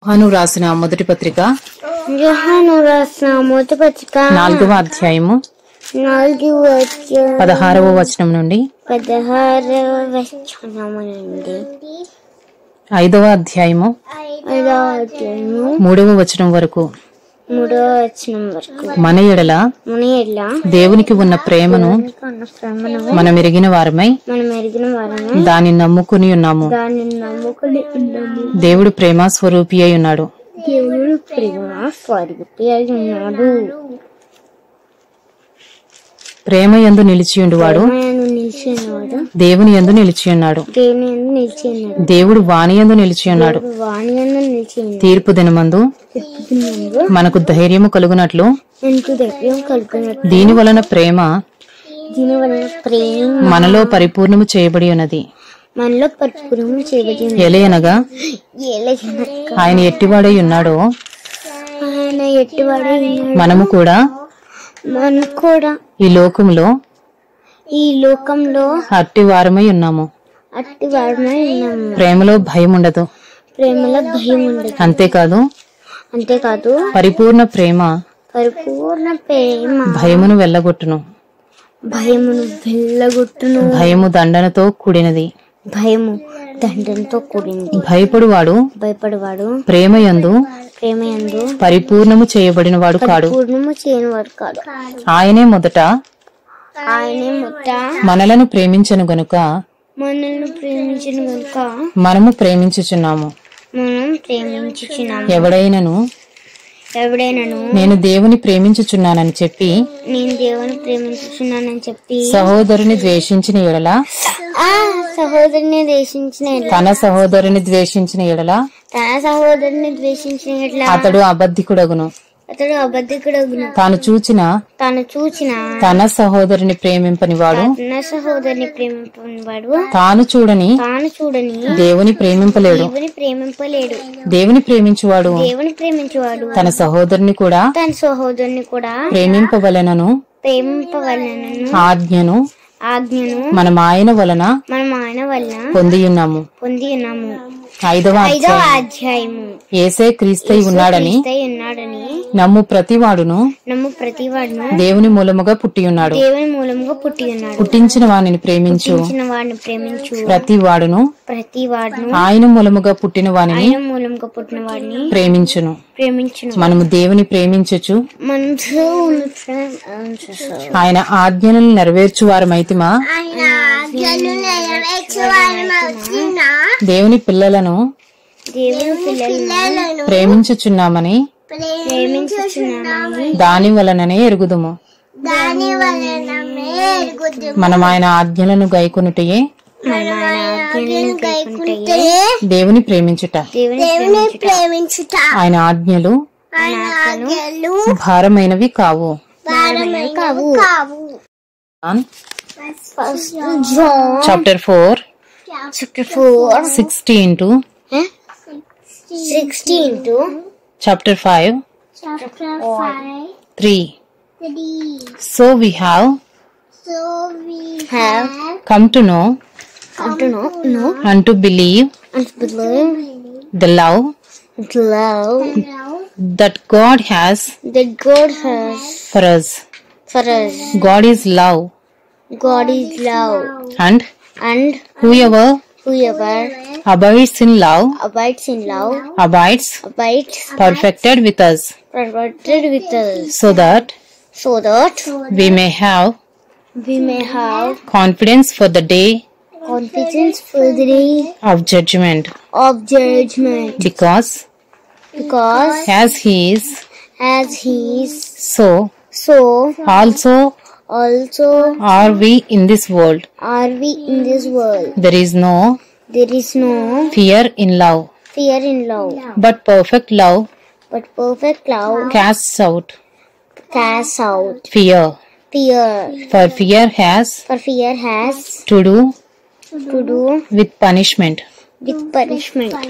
యోహాను రాసిన మొదటి పత్రిక 4వ అధ్యాయము 16వ వచనం నుండి 5వ అధ్యాయము 3వ వచనం వరకు మన ఎడల దేవునికి ఉన్న ప్రేమను మనం ఎరిగిన వారమై దాన్ని నమ్ముకుని ఉన్నాము. దేవుడు ప్రేమ స్వరూపి అయి ఉన్నాడు. ప్రేమ యందు నిలిచియుండువాడు దేవుని యందు నిలిచియున్నాడు. దేవుడు వాని యందు నిలిచియున్నాడు. తీర్పు దినమందు మనకు ధైర్యము కలుగునట్లు దీని వలన ప్రేమ మనలో పరిపూర్ణము చేయబడి ఉన్నది. ఎలయనగా ఆయన ఎట్టివాడై ఉన్నాడో మనము కూడా ఈ లోకంలో అట్టి వారమై ఉన్నాము. ప్రేమలో భయం ఉండదు. అంతేకాదు పరిపూర్ణ ప్రేమ భయమును వెళ్ళగొట్టును. భయము దండనతో కూడినది. భయపడువాడు ప్రేమయందు పరిపూర్ణము చేయబడిన వాడు కాడు. ఆయనే మొదట మనలను ప్రేమించను గనుక మనము ప్రేమించుచున్నాము. ఎవడైనను నేను దేవుని ప్రేమించుచున్నానని చెప్పి సహోదరుని ద్వేషించిన ఎడల తన సహోదరుని ద్వేషించిన ఎడల అతడు అబద్ధికుడగును. తాను చూచిన తన సహోదరుని ప్రేమింపని వాడు తాను చూడని దేవుని ప్రేమింపలేడు. దేవుని ప్రేమించువాడు తన సహోదరుని కూడా ప్రేమింపవలెనను ఆజ్ఞను మనం ఆయన వలన పొందియున్నాము. 5వ అధ్యాయము యేసే క్రీస్తై ఉన్నాడని నమ్ము ప్రతివాడును దేవుని మూలముగా పుట్టియున్నాడు. పుట్టించిన వానిని ప్రేమించు ప్రతివాడును ఆయన మూలముగా పుట్టిన వానిని ప్రేమించును. మనము దేవుని ప్రేమించచ్చు ఆయన ఆజ్ఞలను నెరవేర్చు వారమైతిమా. దేవుని పిల్లలను ప్రేమించుచున్నామని దాని వలననే ఎరుగుదుము. మనం ఆయన ఆజ్ఞలను గైకొనుటయే దేవుని ప్రేమించుట. ఆయన ఆజ్ఞలు భారమైనవి కావు. Chapter 4 16 to chapter 5 3. So we have come to know and to believe the love that God has for us. God is love. And whoever abides in love abides perfected with us, so that we may have confidence for the day of judgment. Because as he is so also are we in this world. There is no fear in love, but perfect love casts out fear. For fear has to do with punishment,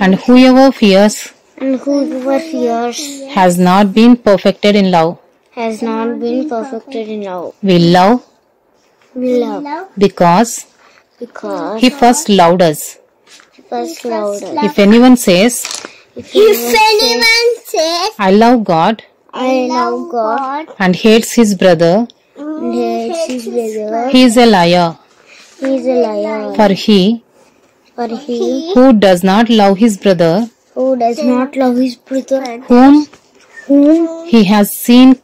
and whoever fears has not been perfected in love. We love because he first loved us. If anyone says If anyone says, I love God I love God, and hates his brother, and hates his brother, he is a liar. he is a liar. For he who does not love his brother, who does not love his brother, whom he has seen,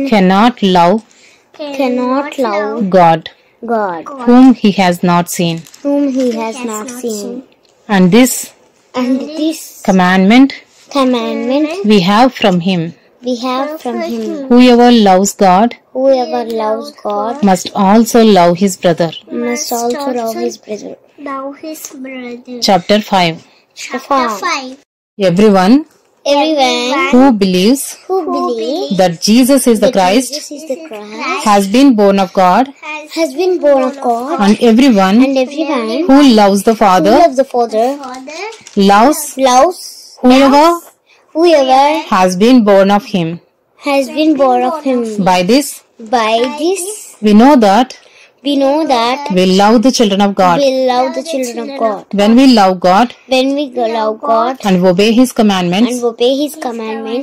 cannot love God, whom he has not seen. And this commandment we have from him. Whoever loves God must also love his brother. Chapter 5. Everyone who believes that Jesus is the Christ has been born of God, and everyone who loves the Father loves whoever has been born of him. By this we know that we love the children of God. When we love God and obey His commandments,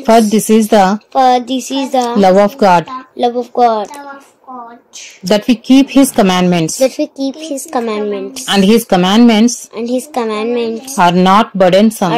for this is the love of God, that we keep His commandments, and His commandments are not burdensome.